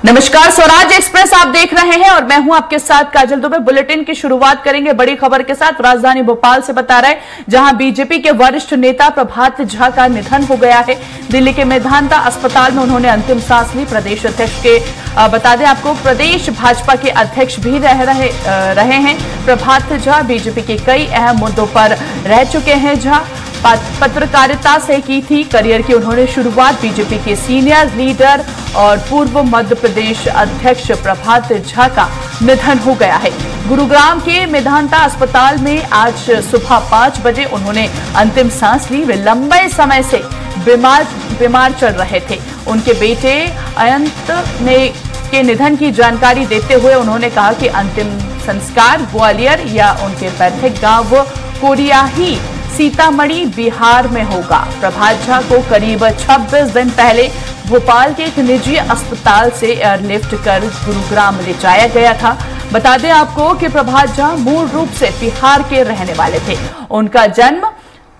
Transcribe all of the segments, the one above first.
नमस्कार, स्वराज एक्सप्रेस आप देख रहे हैं और मैं हूं आपके साथ काजल दुबे। बुलेटिन की शुरुआत करेंगे बड़ी खबर के साथ। राजधानी भोपाल से बता रहे हैं, जहां बीजेपी के वरिष्ठ नेता प्रभात झा का निधन हो गया है। दिल्ली के मेदांता अस्पताल में उन्होंने अंतिम सांस ली। प्रदेश अध्यक्ष के बता दें आपको, प्रदेश भाजपा के अध्यक्ष भी रहे हैं प्रभात झा। बीजेपी के कई अहम मुद्दों पर रह चुके हैं झा। पत्रकारिता से की थी करियर की उन्होंने शुरुआत। बीजेपी के सीनियर लीडर और पूर्व मध्य प्रदेश अध्यक्ष प्रभात झा का निधन हो गया है। गुरुग्राम के मेदांता अस्पताल में आज सुबह 5 बजे उन्होंने अंतिम सांस ली। वे लंबे समय से बीमार चल रहे थे। उनके बेटे अयंत के निधन की जानकारी देते हुए उन्होंने कहा कि अंतिम संस्कार ग्वालियर या उनके पैतृक गांव कोरियाही सीतामढ़ी बिहार में होगा। प्रभात झा को करीब 26 दिन पहले भोपाल के एक निजी अस्पताल से एयरलिफ्ट कर गुरुग्राम ले जाया गया था। बता दें आपको कि प्रभात झा मूल रूप से बिहार के रहने वाले थे। उनका जन्म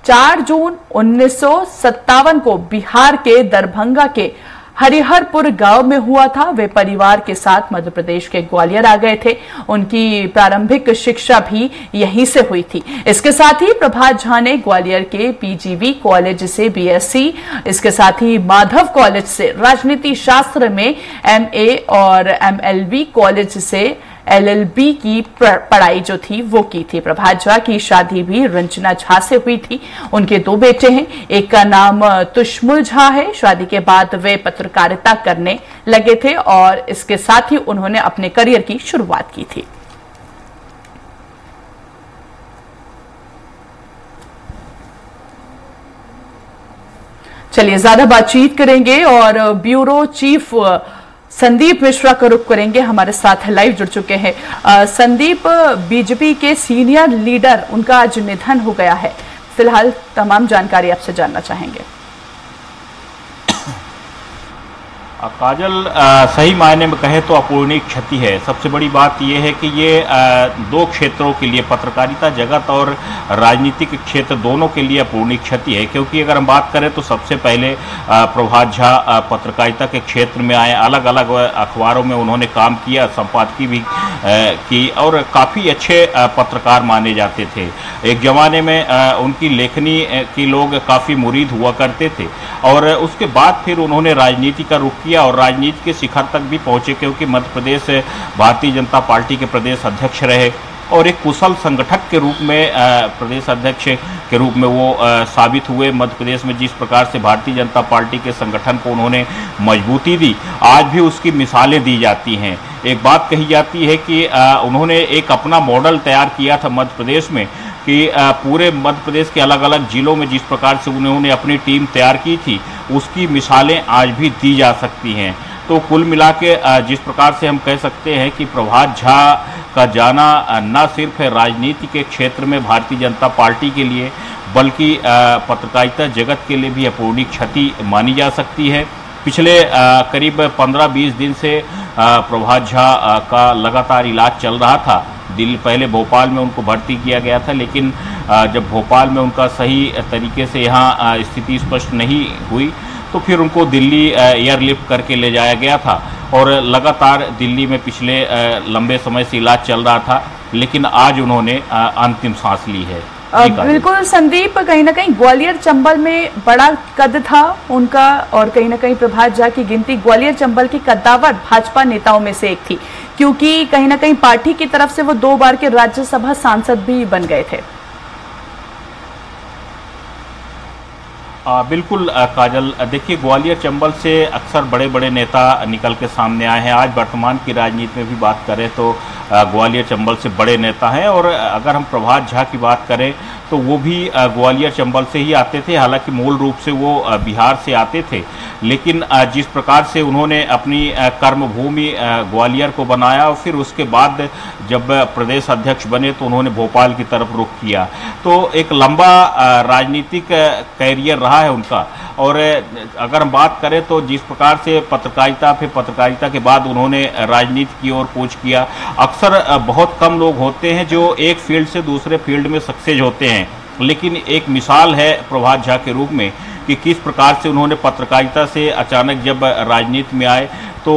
4 जून 1957 को बिहार के दरभंगा के हरिहरपुर गांव में हुआ था। वे परिवार के साथ मध्य प्रदेश के ग्वालियर आ गए थे। उनकी प्रारंभिक शिक्षा भी यहीं से हुई थी। इसके साथ ही प्रभात झा ने ग्वालियर के पीजीवी कॉलेज से बीएससी, इसके साथ ही माधव कॉलेज से राजनीति शास्त्र में एमए और एमएलबी कॉलेज से एलएलबी की पढ़ाई जो थी वो की थी। प्रभात झा की शादी भी रंजना झा से हुई थी। उनके 2 बेटे हैं, एक का नाम तुष्मुल झा है। शादी के बाद वे पत्रकारिता करने लगे थे और इसके साथ ही उन्होंने अपने करियर की शुरुआत की थी। चलिए ज्यादा बातचीत करेंगे और ब्यूरो चीफ संदीप मिश्रा का रुख करेंगे। हमारे साथ लाइव जुड़ चुके हैं। संदीप, बीजेपी के सीनियर लीडर, उनका आज निधन हो गया है। फिलहाल तमाम जानकारी आपसे जानना चाहेंगे। काजल, सही मायने में कहे तो अपूर्णीय क्षति है। सबसे बड़ी बात यह है कि ये 2 क्षेत्रों के लिए, पत्रकारिता जगत और राजनीतिक क्षेत्र दोनों के लिए अपूर्णीय क्षति है। क्योंकि अगर हम बात करें तो सबसे पहले प्रभात झा पत्रकारिता के क्षेत्र में आए। अलग अलग अखबारों में उन्होंने काम किया, संपादकी भी की और काफ़ी अच्छे पत्रकार माने जाते थे। एक ज़माने में उनकी लेखनी की लोग काफ़ी मुरीद हुआ करते थे और उसके बाद फिर उन्होंने राजनीति का रुख किया और राजनीति के शिखर तक भी पहुंचे। क्योंकि मध्य प्रदेश भारतीय जनता पार्टी के प्रदेश अध्यक्ष रहे और एक कुशल संगठक के रूप में, प्रदेश अध्यक्ष के रूप में वो साबित हुए। मध्य प्रदेश में जिस प्रकार से भारतीय जनता पार्टी के संगठन को उन्होंने मजबूती दी, आज भी उसकी मिसालें दी जाती हैं। एक बात कही जाती है कि उन्होंने एक अपना मॉडल तैयार किया था मध्य प्रदेश में कि पूरे मध्य प्रदेश के अलग अलग जिलों में जिस प्रकार से उन्होंने अपनी टीम तैयार की थी, उसकी मिसालें आज भी दी जा सकती हैं। तो कुल मिला के जिस प्रकार से हम कह सकते हैं कि प्रभात झा का जाना न सिर्फ राजनीति के क्षेत्र में भारतीय जनता पार्टी के लिए, बल्कि पत्रकारिता जगत के लिए भी अपूर्णीय क्षति मानी जा सकती है। पिछले करीब 15-20 दिन से प्रभात झा का लगातार इलाज चल रहा था। दिल्ली, पहले भोपाल में उनको भर्ती किया गया था, लेकिन जब भोपाल में उनका सही तरीके से यहाँ स्थिति स्पष्ट नहीं हुई तो फिर उनको दिल्ली एयरलिफ्ट करके ले जाया गया था और लगातार दिल्ली में पिछले लंबे समय से इलाज चल रहा था। लेकिन आज उन्होंने अंतिम सांस ली है। बिल्कुल संदीप, कहीं ना कहीं ग्वालियर चंबल में बड़ा कद था उनका और कहीं ना कहीं प्रभात झा की गिनती ग्वालियर चंबल की कद्दावर भाजपा नेताओं में से एक थी, क्योंकि कहीं ना कहीं पार्टी की तरफ से वो 2 बार के राज्यसभा सांसद भी बन गए थे। बिल्कुल काजल, देखिए ग्वालियर चंबल से अक्सर बड़े बड़े नेता निकल के सामने आए हैं। आज वर्तमान की राजनीति में भी बात करें तो ग्वालियर चंबल से बड़े नेता हैं और अगर हम प्रभात झा की बात करें तो वो भी ग्वालियर चंबल से ही आते थे। हालांकि मूल रूप से वो बिहार से आते थे, लेकिन जिस प्रकार से उन्होंने अपनी कर्मभूमि ग्वालियर को बनाया और फिर उसके बाद जब प्रदेश अध्यक्ष बने तो उन्होंने भोपाल की तरफ रुख किया। तो एक लंबा राजनीतिक कैरियर रहा है उनका। और अगर हम बात करें तो जिस प्रकार से पत्रकारिता, फिर पत्रकारिता के बाद उन्होंने राजनीति की ओर कूच किया। अक्सर बहुत कम लोग होते हैं जो एक फील्ड से दूसरे फील्ड में सक्सेस होते हैं, लेकिन एक मिसाल है प्रभात झा के रूप में कि किस प्रकार से उन्होंने पत्रकारिता से अचानक जब राजनीति में आए तो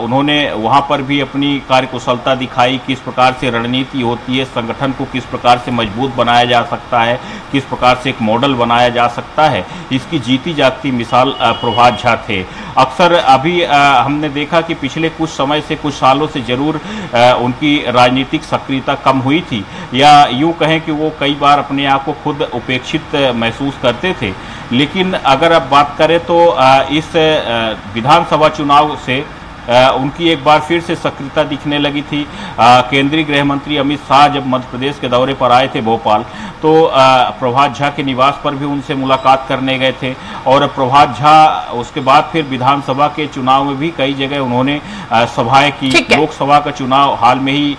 उन्होंने वहाँ पर भी अपनी कार्यकुशलता दिखाई, किस प्रकार से रणनीति होती है, संगठन को किस प्रकार से मजबूत बनाया जा सकता है, किस प्रकार से एक मॉडल बनाया जा सकता है, इसकी जीती जागती मिसाल प्रभात झा थे। अक्सर अभी हमने देखा कि पिछले कुछ समय से, कुछ सालों से जरूर उनकी राजनीतिक सक्रियता कम हुई थी, या यूँ कहें कि वो कई बार अपने आप को खुद उपेक्षित महसूस करते थे। लेकिन अगर आप बात करें तो इस विधानसभा चुनाव से उनकी एक बार फिर से सक्रियता दिखने लगी थी। केंद्रीय गृह मंत्री अमित शाह जब मध्य प्रदेश के दौरे पर आए थे भोपाल, तो प्रभात झा के निवास पर भी उनसे मुलाकात करने गए थे, और प्रभात झा उसके बाद फिर विधानसभा के चुनाव में भी कई जगह उन्होंने सभाएं की। लोकसभा का चुनाव हाल में ही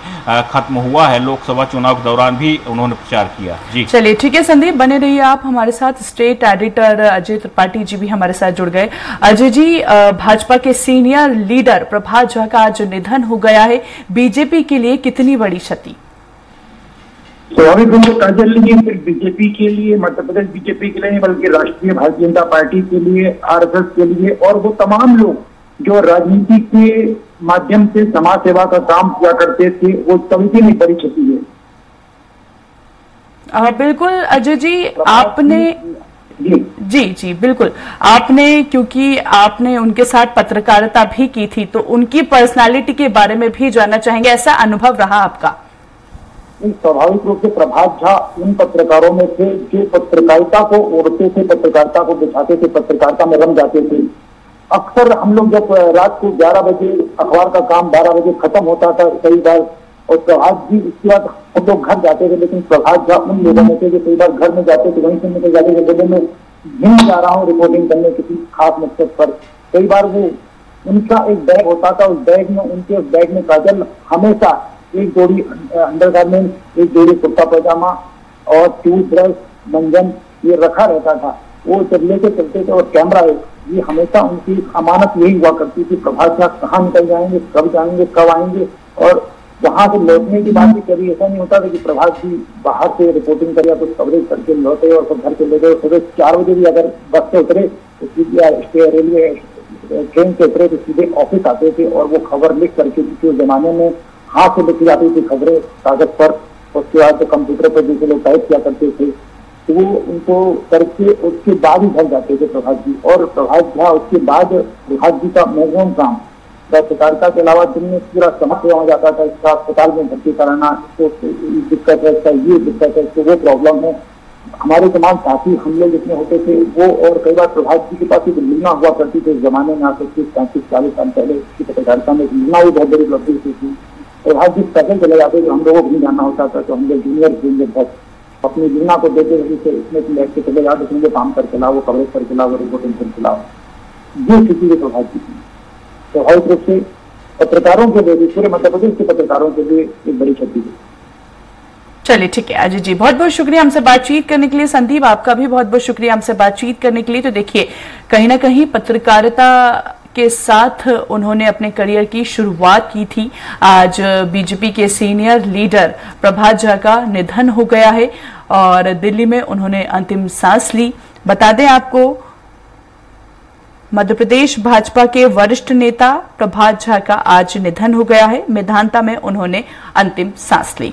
खत्म हुआ है, लोकसभा चुनाव के दौरान भी उन्होंने प्रचार किया। जी चलिए ठीक है संदीप, बने रहिए आप हमारे साथ। स्टेट एडिटर अजय त्रिपाठी जी भी हमारे साथ जुड़ गए। अजय जी, भाजपा के सीनियर लीडर प्रभात झा का आज निधन हो गया है, बीजेपी के लिए कितनी बड़ी क्षति? स्वाभाविक रूप से काजल जी सिर्फ बीजेपी के लिए, मध्य प्रदेश बीजेपी के लिए नहीं बल्कि राष्ट्रीय भारतीय जनता पार्टी के लिए, आरएसएस के लिए, और वो तमाम लोग जो राजनीति के माध्यम से समाज सेवा का काम किया करते थे, वो सभी के लिए बड़ी क्षति है। बिल्कुल अजय जी, आपने जी बिल्कुल, आपने क्योंकि आपने उनके साथ पत्रकारिता भी की थी, तो उनकी पर्सनालिटी के बारे में भी जानना चाहेंगे, ऐसा अनुभव रहा आपका? स्वाभाविक रूप से प्रभात झा उन पत्रकारों में थे जो पत्रकारिता को ओढ़ते थे, पत्रकारिता को बिछाते थे, पत्रकारिता में रम जाते थे। अक्सर हम लोग जब रात को 11 बजे अखबार का काम 12 बजे खत्म होता था कई बार, और प्रभात जी उसके बाद हम लोग घर जाते थे, लेकिन प्रभात झा उन लोगों में थे जो कई बार घर में जाते थे, वहीं से निकल जाते थे, बोले मैं नहीं जा रहा हूँ रिपोर्टिंग करने किसी खास मकसद पर। कई बार वो उनका एक बैग होता था, उस बैग में, उनके उस बैग में काजल हमेशा एक जोड़ी अंडरगारमेंट, एक जोड़ी कुर्ता पैजामा और टूथब्रश, मंजन ये रखा रहता था। वो जब लेके चलते थे, और कैमरा ये हमेशा उनकी अमानत यही हुआ करती थी, प्रभात झा कहाँ निकल जाएंगे, कब जाएंगे, कब आएंगे। और वहां से लौटने की बात भी कभी ऐसा नहीं होता था कि प्रभात जी बाहर से रिपोर्टिंग कर या कुछ कवरेज करके लौटे और फिर घर के ले गए। सुबह 4 बजे भी अगर बस से उतरे तो सीधे रेलवे ट्रेन से उतरे तो सीधे ऑफिस आते थे, और वो खबर लिख करके, क्योंकि उस जमाने में हाथ से लिखी जाती थी खबरें कागज पर, उसके बाद कंप्यूटर पर दूसरे लोग टाइप किया करते थे, तो वो उनको करके उसके बाद ही घर जाते थे प्रभात जी। और प्रभात झा उसके बाद प्रभात जी का मैक्सिमम काम पत्रकारिता के अलावा दिन में पूरा समझ हो जाता था, इसका अस्पताल में भर्ती कराना, तो दिक्कत है, इसका ये दिक्कत है, तो वो प्रॉब्लम है। हमारे तमाम साथी हम लोग जितने होते थे वो, और कई बार प्रभात जी के पास एक लीना हुआ करती थी इस जमाने में, आज से 35-40 साल पहले इसकी पत्रकारिता में लीना भी बहुत बड़ी उपलब्धि होती थी। प्रभात जी पैदल चले जाते थे, हम लोगों को भी जाना होता था, तो हम लोग जूनियर बस अपनी लीना को देते थे, इसमें बैठ के चले जाओ, तो काम करके लाओ, कवरेज करके लाओ, रिपोर्टिंग करके लाओ। ये स्थिति है प्रभात जी की। स्वाभाविक रूप से पत्रकारों के लिए, पूरे मध्य प्रदेश के पत्रकारों के लिए एक बड़ी क्षति है। चलिए ठीक है अजय जी, बहुत बहुत शुक्रिया हमसे बातचीत करने के लिए। संदीप, आपका भी बहुत बहुत शुक्रिया हमसे बातचीत करने के लिए। तो देखिए, कहीं ना कहीं पत्रकारिता के साथ उन्होंने अपने करियर की शुरुआत की थी। आज बीजेपी के सीनियर लीडर प्रभात झा का निधन हो गया है और दिल्ली में उन्होंने अंतिम सांस ली। बता दें आपको, मध्य प्रदेश भाजपा के वरिष्ठ नेता प्रभात झा का आज निधन हो गया है। मेदांता में उन्होंने अंतिम सांस ली।